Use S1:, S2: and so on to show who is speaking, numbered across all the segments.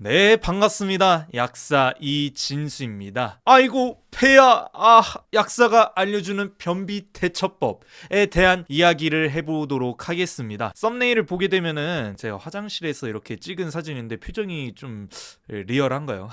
S1: 네, 반갑습니다. 약사 이진수입니다. 아이고, 폐야, 약사가 알려주는 변비 대처법에 대한 이야기를 해보도록 하겠습니다. 썸네일을 보게 되면은 제가 화장실에서 이렇게 찍은 사진인데 표정이 좀 리얼한가요?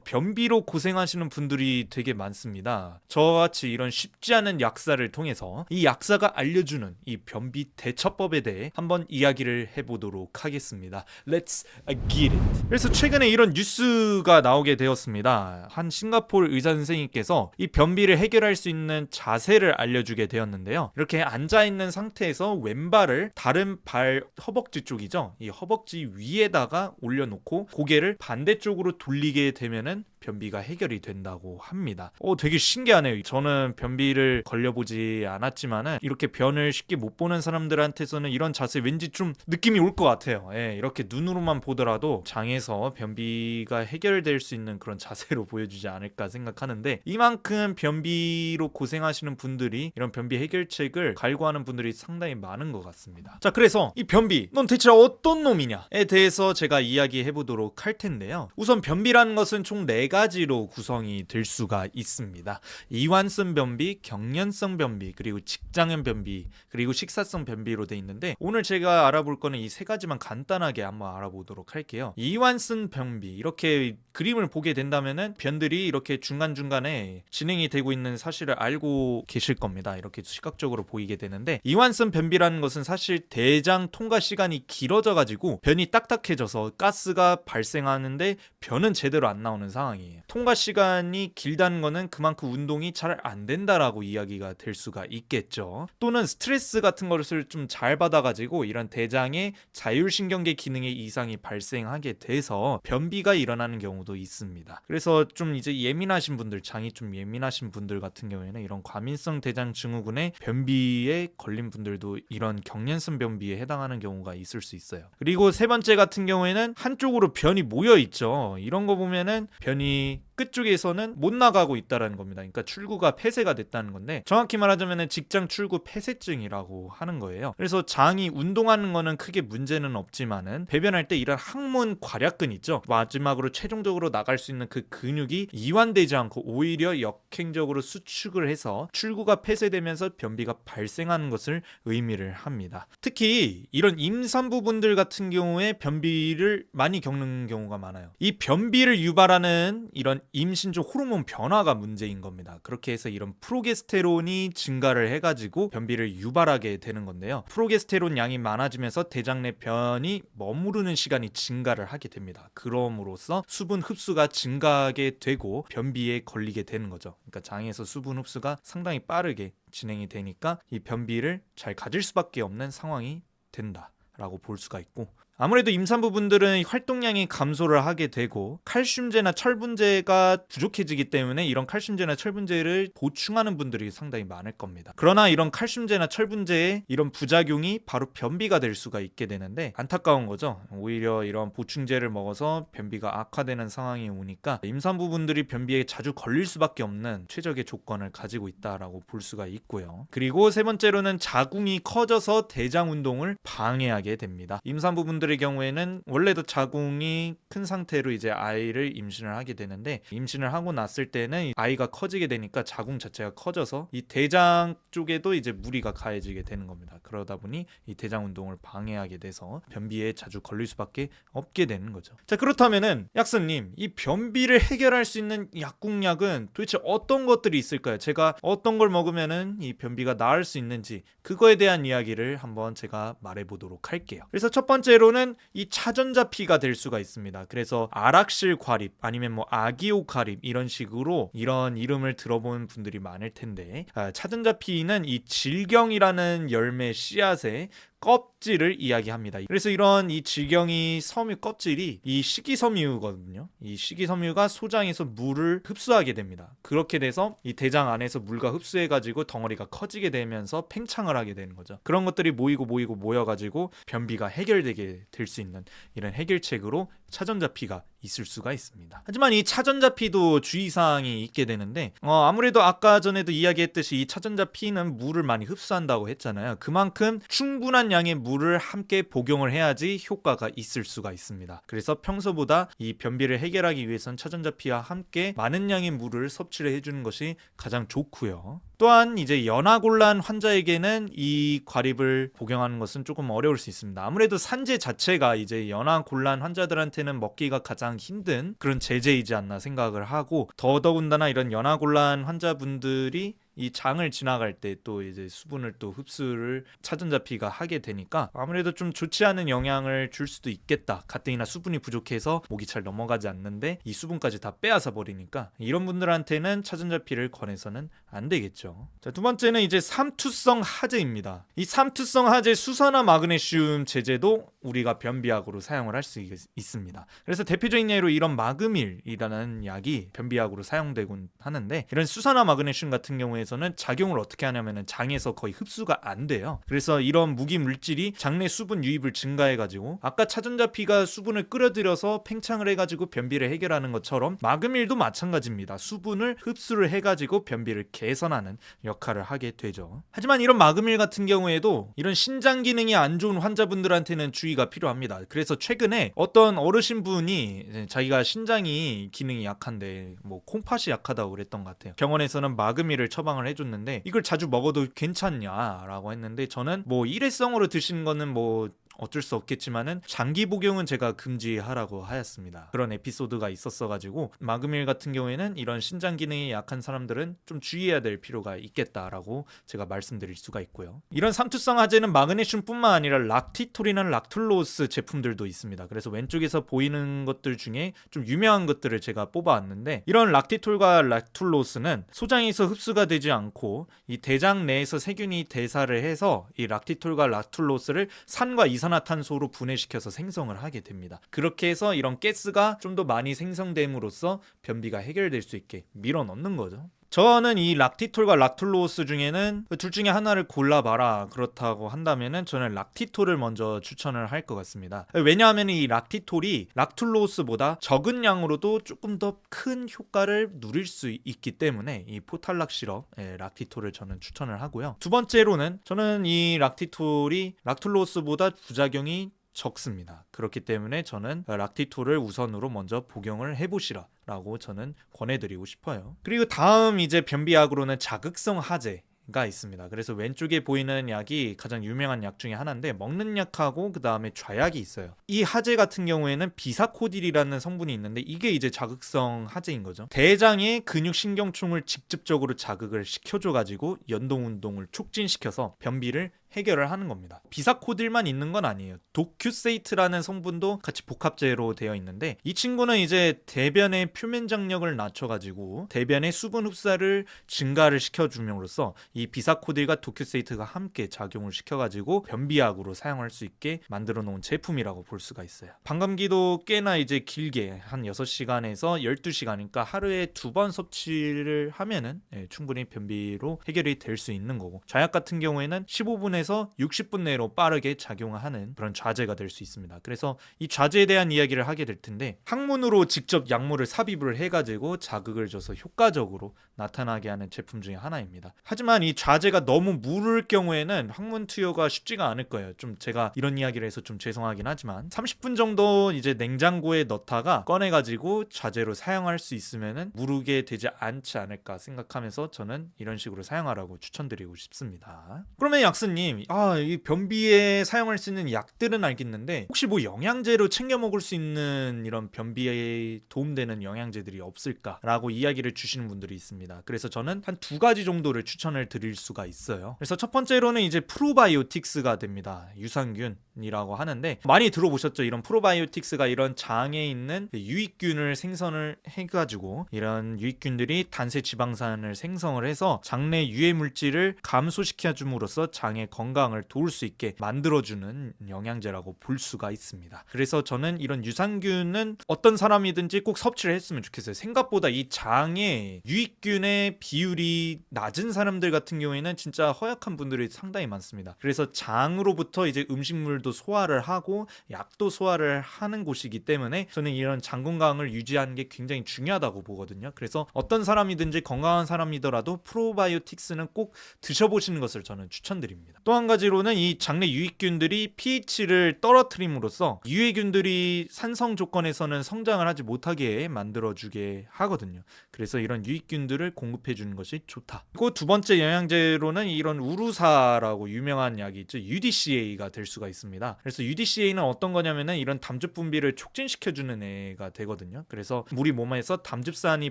S1: 변비로 고생하시는 분들이 되게 많습니다. 저같이 이런 쉽지 않은 약사를 통해서 이 약사가 알려주는 이 변비 대처법에 대해 한번 이야기를 해보도록 하겠습니다. Let's get it. 그래서 최근에 이런 뉴스가 나오게 되었습니다. 한 싱가포르 의사 선생님께서 이 변비를 해결할 수 있는 자세를 알려주게 되었는데요. 이렇게 앉아있는 상태에서 왼발을 다른 발 허벅지 쪽이죠. 이 허벅지 위에다가 올려놓고 고개를 반대쪽으로 돌리게 되면은 변비가 해결이 된다고 합니다. 되게 신기하네요. 저는 변비를 걸려보지 않았지만은 이렇게 변을 쉽게 못 보는 사람들한테서는 이런 자세 왠지 좀 느낌이 올 것 같아요. 이렇게 눈으로만 보더라도 장에서 변비가 해결될 수 있는 그런 자세로 보여주지 않을까 생각하는데, 이만큼 변비로 고생하시는 분들이 이런 변비 해결책을 갈구하는 분들이 상당히 많은 것 같습니다. 자, 그래서 이 변비, 넌 대체 어떤 놈이냐에 대해서 제가 이야기해 보도록 할 텐데요. 우선 변비라는 것은 총 4가지로 구성이 될 수가 있습니다. 이완성 변비, 경련성 변비, 그리고 직장형 변비, 그리고 식사성 변비로 돼 있는데, 오늘 제가 알아볼 거는 이 3가지만 간단하게 한번 알아보도록 할게요. 이완성 변비, 이렇게 그림을 보게 된다면은 변들이 이렇게 중간중간에 진행이 되고 있는 사실을 알고 계실 겁니다. 이렇게 시각적으로 보이게 되는데, 이완성 변비라는 것은 사실 대장 통과 시간이 길어져 가지고 변이 딱딱해져서 가스가 발생하는데 변은 제대로 안 나오는 상황이에요. 통과 시간이 길다는 거는 그만큼 운동이 잘 안 된다라고 이야기가 될 수가 있겠죠. 또는 스트레스 같은 것을 좀 잘 받아가지고 이런 대장의 자율신경계 기능에 이상이 발생하게 돼서 변비가 일어나는 경우도 있습니다. 그래서 좀 이제 예민하신 분들, 장이 좀 예민하신 분들 같은 경우에는 이런 과민성 대장 증후군의 변비에 걸린 분들도 이런 경련성 변비에 해당하는 경우가 있을 수 있어요. 그리고 3번째 같은 경우에는 한쪽으로 변이 모여 있죠. 이런 거 보면은 변이 끝쪽에서는 못 나가고 있다라는 겁니다. 그러니까 출구가 폐쇄가 됐다는 건데, 정확히 말하자면 직장 출구 폐쇄증이라고 하는 거예요. 그래서 장이 운동하는 거는 크게 문제는 없지만은 배변할 때 이런 항문 괄약근 있죠. 마지막으로 최종적으로 나갈 수 있는 그 근육이 이완되지 않고 오히려 역행적으로 수축을 해서 출구가 폐쇄되면서 변비가 발생하는 것을 의미를 합니다. 특히 이런 임산부분들 같은 경우에 변비를 많이 겪는 경우가 많아요. 이 변비를 유발하는 이런 임신 중 호르몬 변화가 문제인 겁니다. 그렇게 해서 이런 프로게스테론이 증가를 해가지고 변비를 유발하게 되는 건데요. 프로게스테론 양이 많아지면서 대장 내 변이 머무르는 시간이 증가를 하게 됩니다. 그럼으로써 수분 흡수가 증가하게 되고 변비에 걸리게 되는 거죠. 그러니까 장에서 수분 흡수가 상당히 빠르게 진행이 되니까 이 변비를 잘 가질 수밖에 없는 상황이 된다라고 볼 수가 있고, 아무래도 임산부분들은 활동량이 감소를 하게 되고 칼슘제나 철분제가 부족해지기 때문에 이런 칼슘제나 철분제를 보충하는 분들이 상당히 많을 겁니다. 그러나 이런 칼슘제나 철분제의 이런 부작용이 바로 변비가 될 수가 있게 되는데, 안타까운 거죠. 오히려 이런 보충제를 먹어서 변비가 악화되는 상황이 오니까 임산부분들이 변비에 자주 걸릴 수밖에 없는 최적의 조건을 가지고 있다라고 볼 수가 있고요. 그리고 3번째로는 자궁이 커져서 대장 운동을 방해하게 됩니다. 임산부분들의 경우에는 원래도 자궁이 큰 상태로 이제 아이를 임신을 하게 되는데, 임신을 하고 났을 때는 아이가 커지게 되니까 자궁 자체가 커져서 이 대장 쪽에도 이제 무리가 가해지게 되는 겁니다. 그러다 보니 이 대장 운동을 방해하게 돼서 변비에 자주 걸릴 수밖에 없게 되는 거죠. 자, 그렇다면은 약사님, 이 변비를 해결할 수 있는 약국약은 도대체 어떤 것들이 있을까요? 제가 어떤 걸 먹으면은 이 변비가 나을 수 있는지, 그거에 대한 이야기를 한번 제가 말해보도록 할게요. 그래서 첫 번째로는 이 차전자피가 될 수가 있습니다. 그래서 아락실 과립 아니면 뭐 아기오 과립 이런 식으로 이런 이름을 들어본 분들이 많을 텐데, 차전자피는 이 질경이라는 열매 씨앗의 껍질을 이야기합니다. 그래서 이런 이 질경이 섬유 껍질이 이 식이섬유거든요. 이 식이섬유가 소장에서 물을 흡수하게 됩니다. 그렇게 돼서 이 대장 안에서 물과 흡수해가지고 덩어리가 커지게 되면서 팽창을 하게 되는 거죠. 그런 것들이 모이고 모여가지고 변비가 해결되게 될 수 있는 이런 해결책으로 차전자피가 있을 수가 있습니다. 하지만 이 차전자피도 주의사항이 있게 되는데 아무래도 아까 전에도 이야기했듯이 이 차전자피는 물을 많이 흡수한다고 했잖아요. 그만큼 충분한 양의 물을 함께 복용을 해야지 효과가 있을 수가 있습니다. 그래서 평소보다 이 변비를 해결하기 위해선 차전자피와 함께 많은 양의 물을 섭취를 해주는 것이 가장 좋고요. 또한 이제 연하곤란 환자에게는 이 과립을 복용하는 것은 조금 어려울 수 있습니다. 아무래도 산재 자체가 이제 연하곤란 환자들한테는 먹기가 가장 힘든 그런 제재이지 않나 생각을 하고, 더더군다나 이런 연하곤란 환자분들이 이 장을 지나갈 때 또 이제 수분을 또 흡수를 차전자피가 하게 되니까 아무래도 좀 좋지 않은 영향을 줄 수도 있겠다. 가뜩이나 수분이 부족해서 목이 잘 넘어가지 않는데 이 수분까지 다 빼앗아 버리니까 이런 분들한테는 차전자피를 권해서는 안 되겠죠. 자, 두 번째는 이제 삼투성 하제입니다. 이 삼투성 하제 수산화 마그네슘 제제도 우리가 변비약으로 사용을 할 수 있습니다. 그래서 대표적인 예로 이런 마그밀이라는 약이 변비약으로 사용되곤 하는데, 이런 수산화 마그네슘 같은 경우에서는 작용을 어떻게 하냐면은 장에서 거의 흡수가 안 돼요. 그래서 이런 무기 물질이 장내 수분 유입을 증가해가지고 아까 차전자피가 수분을 끌어들여서 팽창을 해가지고 변비를 해결하는 것처럼 마그밀도 마찬가지입니다. 수분을 흡수를 해가지고 변비를 개선하는 역할을 하게 되죠. 하지만 이런 마그밀 같은 경우에도 이런 신장 기능이 안 좋은 환자분들한테는 주의가 필요합니다. 그래서 최근에 어떤 어르신분이 자기가 신장이 기능이 약한데 뭐 콩팥이 약하다고 그랬던 것 같아요. 병원에서는 마그밀을 처방을 해줬는데 이걸 자주 먹어도 괜찮냐라고 했는데, 저는 뭐 일회성으로 드시는 거는 뭐 어쩔 수 없겠지만은 장기 복용은 제가 금지하라고 하였습니다. 그런 에피소드가 있었어가지고 마그밀 같은 경우에는 이런 신장 기능이 약한 사람들은 좀 주의해야 될 필요가 있겠다라고 제가 말씀드릴 수가 있고요. 이런 삼투성 하제는 마그네슘뿐만 아니라 락티톨이나 락툴로스 제품들도 있습니다. 그래서 왼쪽에서 보이는 것들 중에 좀 유명한 것들을 제가 뽑아왔는데, 이런 락티톨과 락툴로스는 소장에서 흡수가 되지 않고 이 대장 내에서 세균이 대사를 해서 이 락티톨과 락툴로스를 산과 이산화탄소로 분해시켜서 생성을 하게 됩니다. 그렇게 해서 이런 가스가 좀 더 많이 생성됨으로써 변비가 해결될 수 있게 밀어넣는 거죠. 저는 이 락티톨과 락툴로스 중에는 둘 중에 하나를 골라봐라 그렇다고 한다면은 저는 락티톨을 먼저 추천을 할 것 같습니다. 왜냐하면 이 락티톨이 락툴로스보다 적은 양으로도 조금 더 큰 효과를 누릴 수 있기 때문에 이 포탈락 시럽 락티톨을 저는 추천을 하고요. 두 번째로는 저는 이 락티톨이 락툴로스보다 부작용이 적습니다. 그렇기 때문에 저는 락티톨을 우선으로 먼저 복용을 해보시라 라고 저는 권해드리고 싶어요. 그리고 다음 이제 변비약으로는 자극성 하제가 있습니다. 그래서 왼쪽에 보이는 약이 가장 유명한 약 중에 하나인데, 먹는 약하고 그 다음에 좌약이 있어요. 이 하제 같은 경우에는 비사코딜이라는 성분이 있는데 이게 이제 자극성 하제인 거죠. 대장의 근육신경총을 직접적으로 자극을 시켜줘가지고 연동운동을 촉진시켜서 변비를 해결을 하는 겁니다. 비사코딜만 있는 건 아니에요. 도큐세이트라는 성분도 같이 복합제로 되어 있는데, 이 친구는 이제 대변의 표면 장력을 낮춰가지고 대변의 수분 흡사를 증가를 시켜줌으로써 이 비사코딜과 도큐세이트가 함께 작용을 시켜가지고 변비약으로 사용할 수 있게 만들어 놓은 제품이라고 볼 수가 있어요. 방광기도 꽤나 이제 길게 한 6시간에서 12시간이니까 하루에 2번 섭취를 하면은 충분히 변비로 해결이 될 수 있는 거고, 좌약 같은 경우에는 15분에서 60분 내로 빠르게 작용하는 그런 좌제가 될 수 있습니다. 그래서 이 좌제에 대한 이야기를 하게 될 텐데, 항문으로 직접 약물을 삽입을 해가지고 자극을 줘서 효과적으로 나타나게 하는 제품 중에 하나입니다. 하지만 이 좌제가 너무 무를 경우에는 항문 투여가 쉽지가 않을 거예요. 좀 제가 이런 이야기를 해서 좀 죄송하긴 하지만 30분 정도 이제 냉장고에 넣다가 꺼내가지고 좌제로 사용할 수 있으면은 무르게 되지 않지 않을까 생각하면서 저는 이런 식으로 사용하라고 추천드리고 싶습니다. 그러면 약스님, 이 변비에 사용할 수 있는 약들은 알겠는데 혹시 뭐 영양제로 챙겨 먹을 수 있는 이런 변비에 도움되는 영양제들이 없을까라고 이야기를 주시는 분들이 있습니다. 그래서 저는 한 2가지 정도를 추천을 드릴 수가 있어요. 그래서 첫 번째로는 이제 프로바이오틱스가 됩니다. 유산균이라고 하는데 많이 들어보셨죠? 이런 프로바이오틱스가 이런 장에 있는 유익균을 생성을 해가지고 이런 유익균들이 단세 지방산을 생성을 해서 장내 유해 물질을 감소시켜 줌으로써 장의 건강을 도울 수 있게 만들어주는 영양제라고 볼 수가 있습니다. 그래서 저는 이런 유산균은 어떤 사람이든지 꼭 섭취를 했으면 좋겠어요. 생각보다 이 장에 유익균의 비율이 낮은 사람들 같은 경우에는 진짜 허약한 분들이 상당히 많습니다. 그래서 장으로부터 이제 음식물 단백질도 소화를 하고 약도 소화를 하는 곳이기 때문에 저는 이런 장 건강을 유지하는 게 굉장히 중요하다고 보거든요. 그래서 어떤 사람이든지 건강한 사람이더라도 프로바이오틱스는 꼭 드셔보시는 것을 저는 추천드립니다. 또 한 가지로는 이 장내 유익균들이 pH를 떨어뜨림으로써 유해균들이 산성 조건에서는 성장을 하지 못하게 만들어주게 하거든요. 그래서 이런 유익균들을 공급해주는 것이 좋다. 그리고 두 번째 영양제로는 이런 우루사라고 유명한 약이 있죠. UDCA가 될 수가 있습니다. 그래서 UDCA는 어떤 거냐면은 이런 담즙 분비를 촉진시켜주는 애가 되거든요. 그래서 우리 몸에서 담즙산이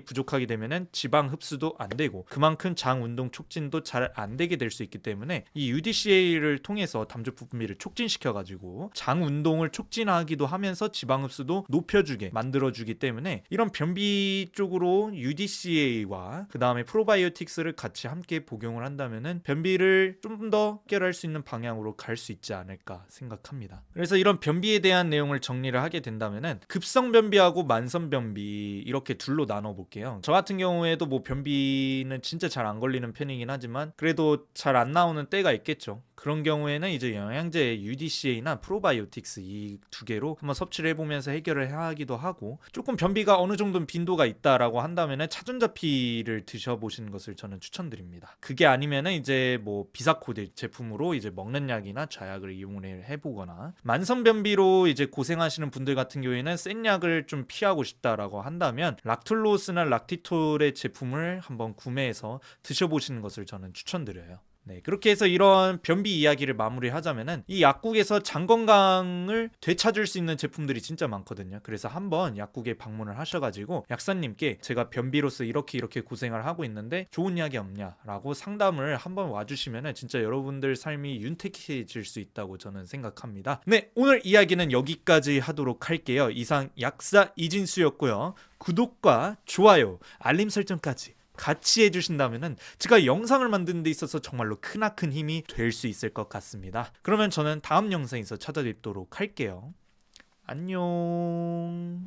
S1: 부족하게 되면은 지방 흡수도 안 되고 그만큼 장 운동 촉진도 잘 안 되게 될 수 있기 때문에 이 UDCA를 통해서 담즙 분비를 촉진시켜가지고 장 운동을 촉진하기도 하면서 지방 흡수도 높여주게 만들어주기 때문에 이런 변비 쪽으로 UDCA와 그 다음에 프로바이오틱스를 같이 함께 복용을 한다면은 변비를 좀 더 해결할 수 있는 방향으로 갈 수 있지 않을까 생각합니다. 그래서 이런 변비에 대한 내용을 정리를 하게 된다면은 급성 변비하고 만성 변비 이렇게 둘로 나눠 볼게요. 저 같은 경우에도 뭐 변비는 진짜 잘 안 걸리는 편이긴 하지만 그래도 잘 안 나오는 때가 있겠죠. 그런 경우에는 이제 영양제 UDCA나 프로바이오틱스 이 두 개로 한번 섭취를 해보면서 해결을 해야 하기도 하고, 조금 변비가 어느 정도 빈도가 있다라고 한다면은 차전자피를 드셔보시는 것을 저는 추천드립니다. 그게 아니면은 이제 뭐 비사코드 제품으로 이제 먹는 약이나 좌약을 이용을 해보거나, 만성 변비로 이제 고생하시는 분들 같은 경우에는 센 약을 좀 피하고 싶다라고 한다면 락툴로스나 락티톨의 제품을 한번 구매해서 드셔보시는 것을 저는 추천드려요. 네, 그렇게 해서 이런 변비 이야기를 마무리하자면은 이 약국에서 장 건강을 되찾을 수 있는 제품들이 진짜 많거든요. 그래서 한번 약국에 방문을 하셔가지고 약사님께 제가 변비로서 이렇게 고생을 하고 있는데 좋은 약이 없냐라고 상담을 한번 와주시면은 진짜 여러분들 삶이 윤택해질 수 있다고 저는 생각합니다. 네, 오늘 이야기는 여기까지 하도록 할게요. 이상 약사 이진수였고요. 구독과 좋아요, 알림 설정까지 같이 해주신다면은 제가 영상을 만드는 데 있어서 정말로 크나큰 힘이 될 수 있을 것 같습니다. 그러면 저는 다음 영상에서 찾아뵙도록 할게요. 안녕.